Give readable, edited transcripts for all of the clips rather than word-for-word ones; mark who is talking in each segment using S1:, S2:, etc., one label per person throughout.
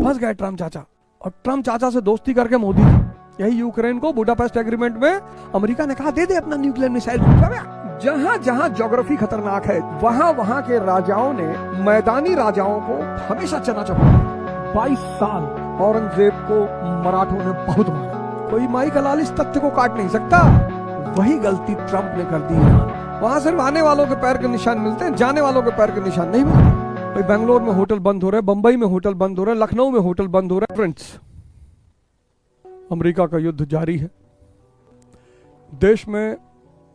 S1: फंस गए ट्रम्प चाचा। और ट्रम्प चाचा से दोस्ती करके मोदी जी, यही यूक्रेन को बुडापेस्ट एग्रीमेंट में अमेरिका ने कहा दे दे अपना न्यूक्लियर मिसाइल। जहां जहां ज्योग्राफी खतरनाक है वहां वहां के राजाओं ने मैदानी राजाओं को हमेशा चना चपाया। 22 साल औरंगजेब को मराठों ने बहुत मारा। कोई माई का लाल इस तथ्य को काट नहीं सकता। वही गलती ट्रम्प ने कर दी ईरान। वहां सिर्फ आने वालों के पैर के निशान मिलते हैं, जाने वालों के पैर के निशान नहीं मिलते। भाई बेंगलोर में होटल बंद हो रहे, बंबई में होटल बंद हो रहे, लखनऊ में होटल बंद हो रहे। फ्रेंड्स, अमेरिका का युद्ध जारी है। देश में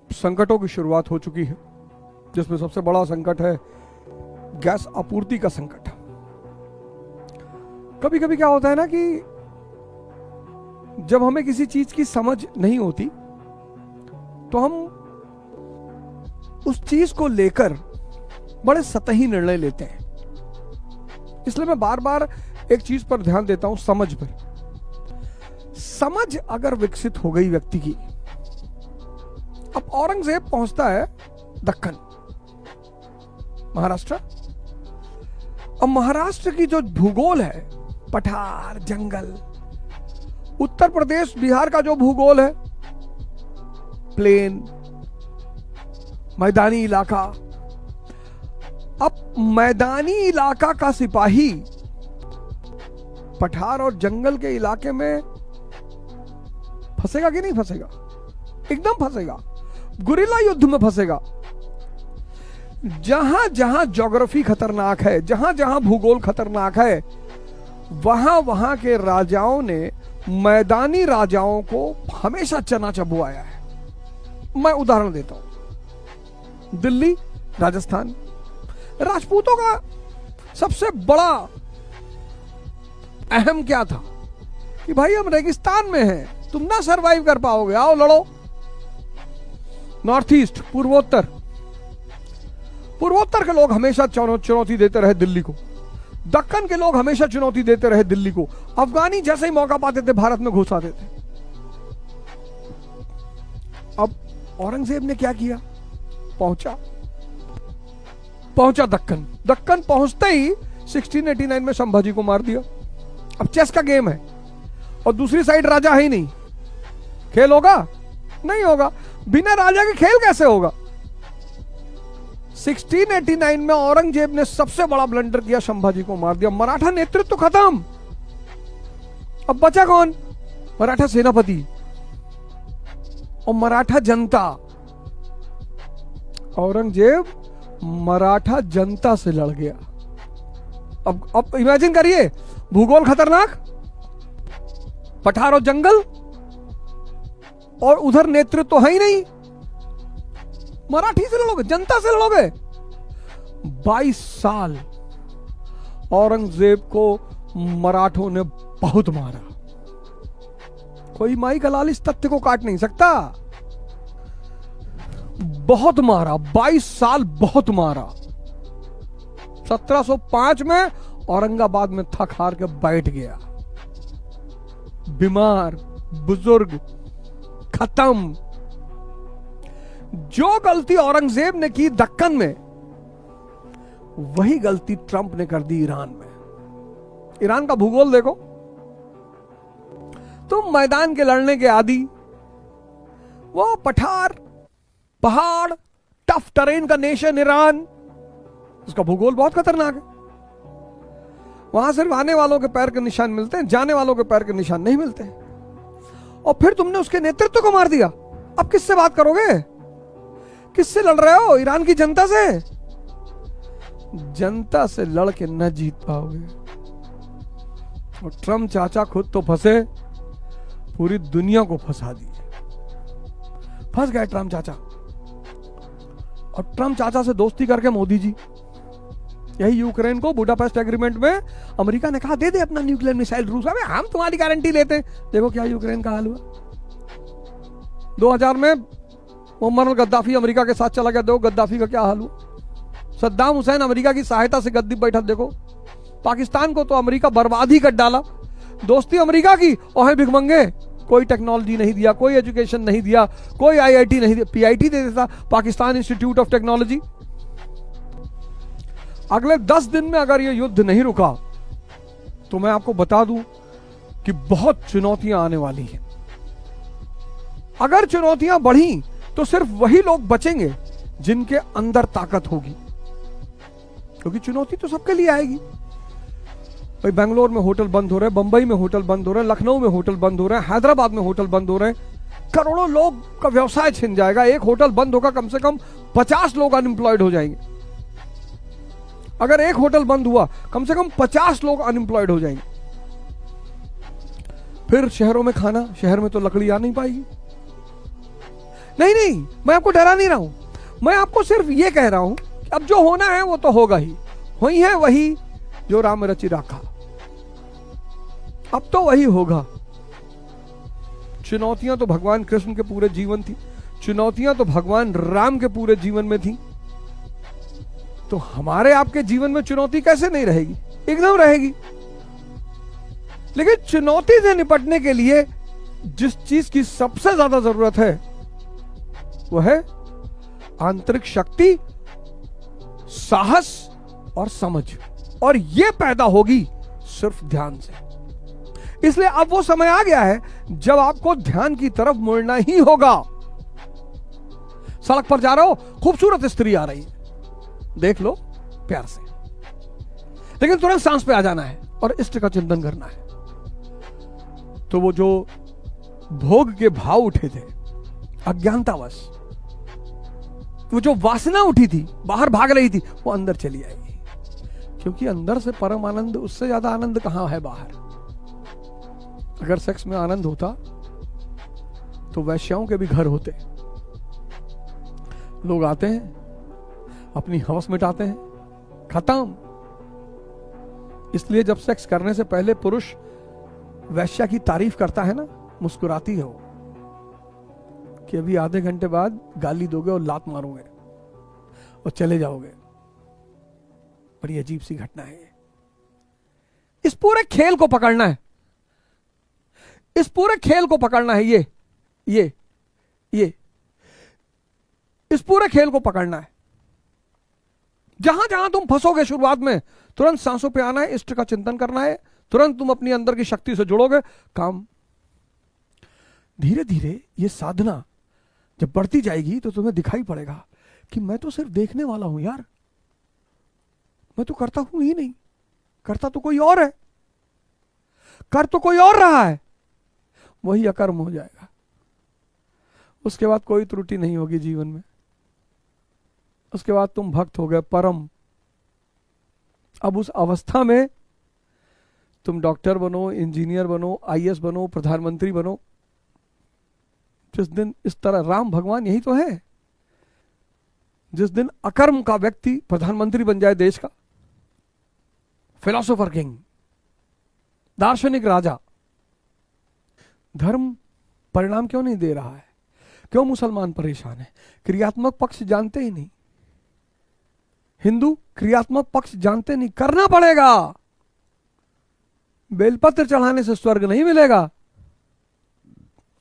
S1: संकटों की शुरुआत हो चुकी है, जिसमें सबसे बड़ा संकट है गैस आपूर्ति का संकट। कभी कभी क्या होता है ना कि जब हमें किसी चीज की समझ नहीं होती तो हम उस चीज को लेकर बड़े सतही निर्णय लेते हैं। इसलिए मैं बार बार एक चीज पर ध्यान देता हूं, समझ पर। समझ अगर विकसित हो गई व्यक्ति की, अब औरंगजेब पहुंचता है दक्कन, महाराष्ट्र। अब महाराष्ट्र की जो भूगोल है, पठार, जंगल। उत्तर प्रदेश, बिहार का जो भूगोल है, प्लेन, मैदानी इलाका। अब मैदानी इलाका का सिपाही पठार और जंगल के इलाके में फंसेगा कि नहीं फंसेगा? एकदम फंसेगा, गुरिल्ला युद्ध में फंसेगा। जहां जहां ज्योग्राफी खतरनाक है, जहां जहां भूगोल खतरनाक है, वहां वहां के राजाओं ने मैदानी राजाओं को हमेशा चना चबुआया है। मैं उदाहरण देता हूं, दिल्ली, राजस्थान। राजपूतों का सबसे बड़ा अहम क्या था कि भाई हम रेगिस्तान में हैं, तुम ना सरवाइव कर पाओगे, आओ लड़ो। नॉर्थ ईस्ट, पूर्वोत्तर, पूर्वोत्तर के लोग हमेशा चुनौती देते रहे दिल्ली को। दक्कन के लोग हमेशा चुनौती देते रहे दिल्ली को। अफगानी जैसे ही मौका पाते थे भारत में घुस आते थे। अब औरंगजेब ने क्या किया? पहुंचा दक्कन। दक्कन पहुंचते ही 1689 में संभाजी को मार दिया। अब चेस का गेम है और दूसरी साइड राजा है ही नहीं। खेल होगा? नहीं होगा। बिना राजा के खेल कैसे होगा? 1689 में औरंगजेब ने सबसे बड़ा ब्लंडर किया, संभाजी को मार दिया। मराठा नेतृत्व खत्म। अब बचा कौन? मराठा सेनापति और मराठा जनता। औरंगजेब मराठा जनता से लड़ गया। अब इमेजिन करिए, भूगोल खतरनाक, पठार और जंगल, और उधर नेतृत्व तो है ही नहीं। मराठी से लड़ोगे, जनता से लड़ोगे। 22 साल औरंगजेब को मराठों ने बहुत मारा। कोई माई का लाल इस तथ्य को काट नहीं सकता। बहुत मारा, 22 साल बहुत मारा। 1705 में औरंगाबाद में थक हार के बैठ गया। बीमार, बुजुर्ग, खत्म। जो गलती औरंगजेब ने की दक्कन में, वही गलती ट्रंप ने कर दी ईरान में। ईरान का भूगोल देखो, तुम मैदान के लड़ने के आदी। वो पठार, पहाड़, टफ टेरेन का नेशन ईरान, उसका भूगोल बहुत खतरनाक है। वहां सिर्फ आने वालों के पैर के निशान मिलते हैं, जाने वालों के पैर के निशान नहीं मिलते। और फिर तुमने उसके नेतृत्व को मार दिया। अब किससे बात करोगे? किससे लड़ रहे हो? ईरान की जनता से? जनता से लड़ के न जीत पाओगे। और ट्रम्प चाचा खुद तो फंसे, पूरी दुनिया को फंसा दिए। फंस गए ट्रम्प चाचा। और ट्रम्प चाचा से दोस्ती करके मोदी जी, यही यूक्रेन को बुडापेस्ट एग्रीमेंट में अमेरिका ने कहा दे दे अपना न्यूक्लियर मिसाइल रूस। अबे हम तुम्हारी गारंटी लेते हैं। देखो क्या यूक्रेन का हाल हुआ। 2000 में मुअम्मर गद्दाफी अमेरिका के साथ चला गया। देखो गद्दाफी का क्या हाल हुआ। सद्दाम हुसैन अमेरिका की सहायता से गद्दी बैठा। देखो पाकिस्तान को तो अमेरिका बर्बाद ही कर डाला। दोस्ती अमेरिका की और है भिखमंगे। कोई टेक्नोलॉजी नहीं दिया, कोई एजुकेशन नहीं दिया, कोई आईआईटी नहीं दिया। पीआईटी दे देता, पाकिस्तान इंस्टीट्यूट ऑफ टेक्नोलॉजी। अगले 10 दिन में अगर ये युद्ध नहीं रुका तो मैं आपको बता दूं कि बहुत चुनौतियां आने वाली हैं। अगर चुनौतियां बढ़ी तो सिर्फ वही लोग बचेंगे जिनके अंदर ताकत होगी, क्योंकि चुनौती तो सबके लिए आएगी। भाई बेंगलोर में होटल बंद हो रहे हैं, बंबई में होटल बंद हो रहे हैं, लखनऊ में होटल बंद हो रहे हैं, हैदराबाद में होटल बंद हो रहे हैं, करोड़ों लोग का व्यवसाय छिन जाएगा। एक होटल बंद होगा, कम से कम 50 लोग अनएम्प्लॉयड हो जाएंगे। अगर एक होटल बंद हुआ, कम से कम 50 लोग अनएम्प्लॉयड हो जाएंगे। फिर शहरों में खाना, शहर में तो लकड़ी आ नहीं पाएगी। नहीं नहीं, मैं आपको डरा नहीं रहा हूं, मैं आपको सिर्फ ये कह रहा हूं कि अब जो होना है वो तो होगा ही। वही है वही जो राम रचि राखा, अब तो वही होगा। चुनौतियां तो भगवान कृष्ण के पूरे जीवन थी, चुनौतियां तो भगवान राम के पूरे जीवन में थी, तो हमारे आपके जीवन में चुनौती कैसे नहीं रहेगी? एकदम रहेगी। लेकिन चुनौती से निपटने के लिए जिस चीज की सबसे ज्यादा जरूरत है वो है आंतरिक शक्ति, साहस और समझ, और ये पैदा होगी सिर्फ ध्यान से। इसलिए अब वो समय आ गया है जब आपको ध्यान की तरफ मुड़ना ही होगा। सड़क पर जा रहे हो, खूबसूरत स्त्री आ रही है, देख लो प्यार से, लेकिन तुरंत सांस पे आ जाना है और इष्ट का चिंतन करना है। तो वो जो भोग के भाव उठे थे अज्ञानतावश, वो जो वासना उठी थी, बाहर भाग रही थी, वो अंदर चली आएगी, क्योंकि अंदर से परम आनंद, उससे ज्यादा आनंद कहां है बाहर। अगर सेक्स में आनंद होता तो वैश्याओं के भी घर होते। लोग आते हैं, अपनी हवस मिटाते हैं, खत्म। इसलिए जब सेक्स करने से पहले पुरुष वैश्या की तारीफ करता है ना, मुस्कुराती है वो कि अभी आधे घंटे बाद गाली दोगे और लात मारोगे और चले जाओगे। बड़ी अजीब सी घटना है ये। इस पूरे खेल को पकड़ना है, इस पूरे खेल को पकड़ना है, ये इस पूरे खेल को पकड़ना है। जहां जहां तुम फंसोगे शुरुआत में, तुरंत सांसों पे आना है, इष्ट का चिंतन करना है, तुरंत तुम अपनी अंदर की शक्ति से जुड़ोगे, काम। धीरे धीरे ये साधना जब बढ़ती जाएगी तो तुम्हें दिखाई पड़ेगा कि मैं तो सिर्फ देखने वाला हूं यार, मैं तो करता हूं ही नहीं, करता तो कोई और है, कर तो कोई और रहा है। वही अकर्म हो जाएगा। उसके बाद कोई त्रुटि नहीं होगी जीवन में। उसके बाद तुम भक्त हो गए परम। अब उस अवस्था में तुम डॉक्टर बनो, इंजीनियर बनो, आईएएस बनो, प्रधानमंत्री बनो। जिस दिन इस तरह, राम भगवान यही तो है, जिस दिन अकर्म का व्यक्ति प्रधानमंत्री बन जाए देश का, फिलोसोफर किंग, दार्शनिक राजा। धर्म परिणाम क्यों नहीं दे रहा है? क्यों मुसलमान परेशान है? क्रियात्मक पक्ष जानते ही नहीं। हिंदू क्रियात्मक पक्ष जानते नहीं। करना पड़ेगा। बेलपत्र चढ़ाने से स्वर्ग नहीं मिलेगा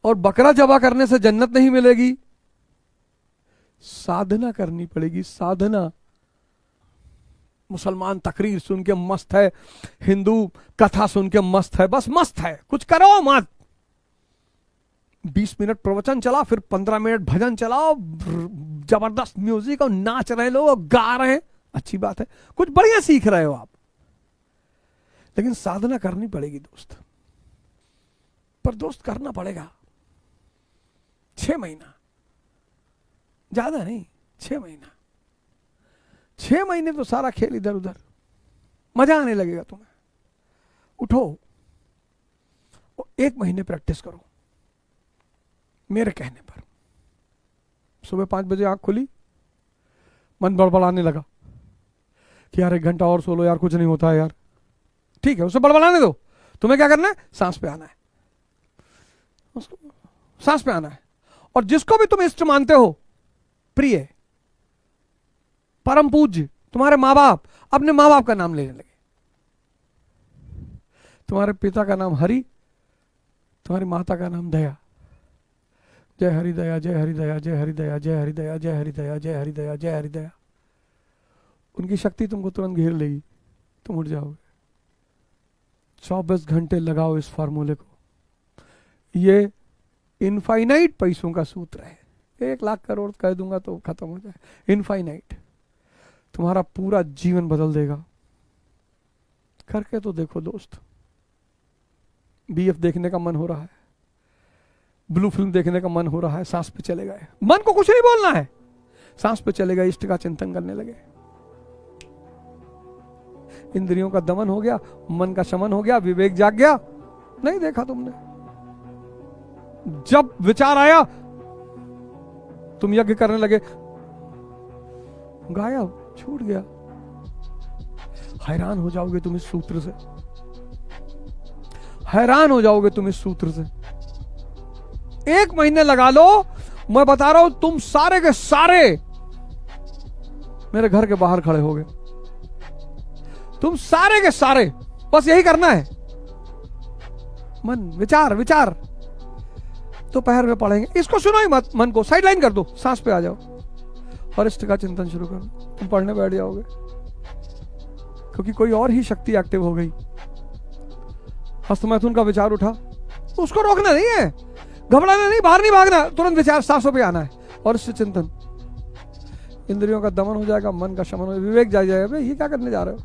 S1: और बकरा जबा करने से जन्नत नहीं मिलेगी। साधना करनी पड़ेगी, साधना। मुसलमान तकरीर सुन के मस्त है, हिंदू कथा सुन के मस्त है, बस मस्त है, कुछ करो मत। 20 मिनट प्रवचन चला, फिर 15 मिनट भजन चलाओ, जबरदस्त म्यूजिक और नाच रहे लोग, गा रहे हैं, अच्छी बात है, कुछ बढ़िया सीख रहे हो आप, लेकिन साधना करनी पड़ेगी दोस्त। पर दोस्त करना पड़ेगा 6 महीना, ज्यादा नहीं, 6 महीना। 6 महीने तो सारा खेल इधर उधर, मजा आने लगेगा तुम्हें। उठो और 1 महीने प्रैक्टिस करो मेरे कहने पर। सुबह 5 बजे आंख खुली, मन बड़बड़ाने लगा कि यार 1 घंटा और सो लो यार, कुछ नहीं होता है यार। ठीक है, उसे बड़बड़ाने दो। तुम्हें क्या करना है? सांस पे आना है, उसको सांस पे आना है। और जिसको भी तुम इष्ट मानते हो, प्रिय, परम पूज्य, तुम्हारे माँ बाप, अपने माँ बाप का नाम लेने लगे। तुम्हारे पिता का नाम हरि, तुम्हारी माता का नाम दया। जय हरि दया, जय हरि दया, जय हरि दया, जय हरि दया, जय हरि दया, जय हरि दया, जय हरि दया। उनकी शक्ति तुमको तुरंत घेर लेगी, तुम उठ जाओगे। 24 घंटे लगाओ इस फार्मूले को। ये इनफाइनाइट पैसों का सूत्र है। 1 लाख करोड़ कह दूंगा तो खत्म हो जाए। इनफाइनाइट तुम्हारा पूरा जीवन बदल देगा। करके तो देखो दोस्त। बीएफ देखने का मन हो रहा है, ब्लू फिल्म देखने का मन हो रहा है, सांस पे चले गए, मन को कुछ नहीं बोलना है, सांस पे चले गए, इष्ट का चिंतन करने लगे, इंद्रियों का दमन हो गया, मन का शमन हो गया, विवेक जाग गया। नहीं देखा तुमने? जब विचार आया तुम यज्ञ करने लगे, गायब, छूट गया। हैरान हो जाओगे तुम इस सूत्र से, हैरान हो जाओगे तुम इस सूत्र से। 1 महीने लगा लो, मैं बता रहा हूं, तुम सारे के सारे मेरे घर के बाहर खड़े होगे। तुम सारे के सारे, बस यही करना है। मन विचार विचार दोपहर में पढ़ेंगे, इसको सुनो ही मत, मन को साइड लाइन कर दो, सांस पे आ जाओ और इष्ट का चिंतन शुरू करो। तुम पढ़ने बैठ जाओगे, क्योंकि कोई और ही शक्ति एक्टिव हो गई। हस्तमैथुन का विचार उठा, उसको रोकना नहीं है, घबराना नहीं, बाहर नहीं भागना, तुरंत विचार सांसों पे आना है और इससे चिंतन। इंद्रियों का दमन हो जाएगा, मन का शमन हो जाएगा, विवेक जाग जाएगा। ये क्या करने जा रहे हो?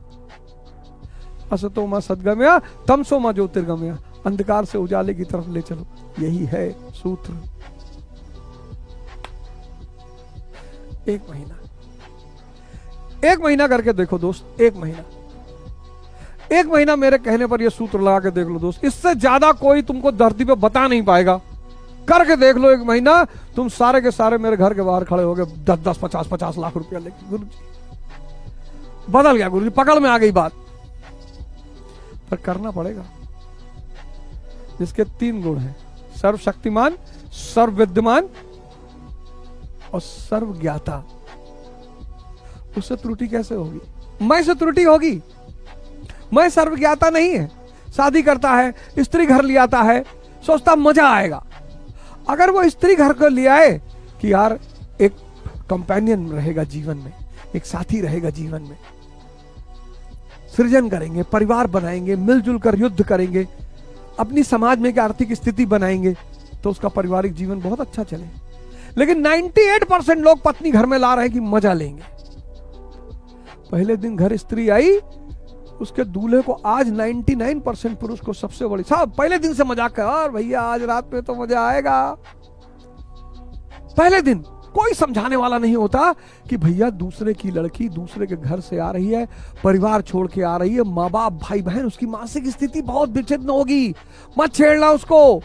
S1: असतो मा सद्गमया तमसो मा ज्योतिर्गमया, अंधकार से उजाले की तरफ ले चलो। यही है सूत्र। 1 महीना, 1 महीना करके देखो दोस्त। 1 महीना, 1 महीना मेरे कहने पर यह सूत्र लगा के देख लो दोस्त। इससे ज्यादा कोई तुमको धरती पे बता नहीं पाएगा। करके देख लो 1 महीना, तुम सारे के सारे मेरे घर के बाहर खड़े हो गए 10-10, 50-50 लाख रुपया लेके। गुरु जी बदल गया, गुरु जी पकड़ में आ गई बात। पर करना पड़ेगा। जिसके 3 गुण हैं, सर्वशक्तिमान, सर्वविद्यमान और सर्वज्ञाता, उससे त्रुटि कैसे होगी? मैं से त्रुटि होगी। मैं सर्वज्ञाता नहीं है, शादी करता है, स्त्री घर ले आता है, सोचता मजा आएगा। अगर वो स्त्री घर को ले आए कि यार एक कंपेनियन रहेगा जीवन में, एक साथी रहेगा जीवन में, सृजन करेंगे, परिवार बनाएंगे, मिलजुल कर युद्ध करेंगे, अपनी समाज में एक आर्थिक स्थिति बनाएंगे, तो उसका पारिवारिक जीवन बहुत अच्छा चले। लेकिन 98% लोग पत्नी घर में ला रहे हैं कि मजा लेंगे। पहले दिन घर स्त्री आई, उसके दूल्हे को आज 99% पुरुष को सबसे बड़ी साहब पहले दिन से मजाक कर, और भैया आज रात में तो मजा आएगा। पहले दिन कोई समझाने वाला नहीं होता कि भैया दूसरे की लड़की दूसरे के घर से आ रही है, परिवार छोड़ के आ रही है, माँ बाप भाई बहन, उसकी मानसिक स्थिति बहुत विच्छिन्न होगी, मत छेड़ना उसको।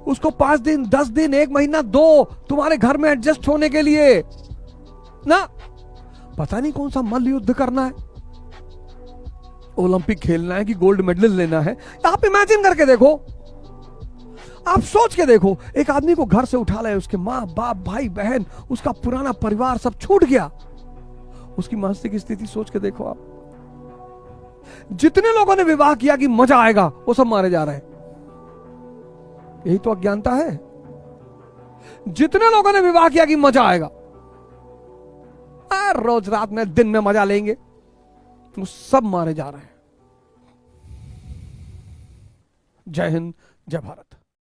S1: उसको 5 दिन 10 दिन 1 महीना दो तुम्हारे घर में एडजस्ट होने के लिए ना। पता नहीं कौन सा मल्ल युद्ध करना है, ओलंपिक खेलना है कि गोल्ड मेडल लेना है। आप इमेजिन करके देखो, आप सोच के देखो, एक आदमी को घर से उठा लाए, उसके माँ बाप भाई बहन, उसका पुराना परिवार सब छूट गया, उसकी मानसिक स्थिति सोच के देखो आप। जितने लोगों ने विवाह किया कि मजा आएगा, वो सब मारे जा रहे हैं। यही तो अज्ञानता है। जितने लोगों ने विवाह किया कि मजा आएगा, रोज रात में दिन में मजा लेंगे, वो सब मारे जा रहे हैं। जय हिंद, जय भारत।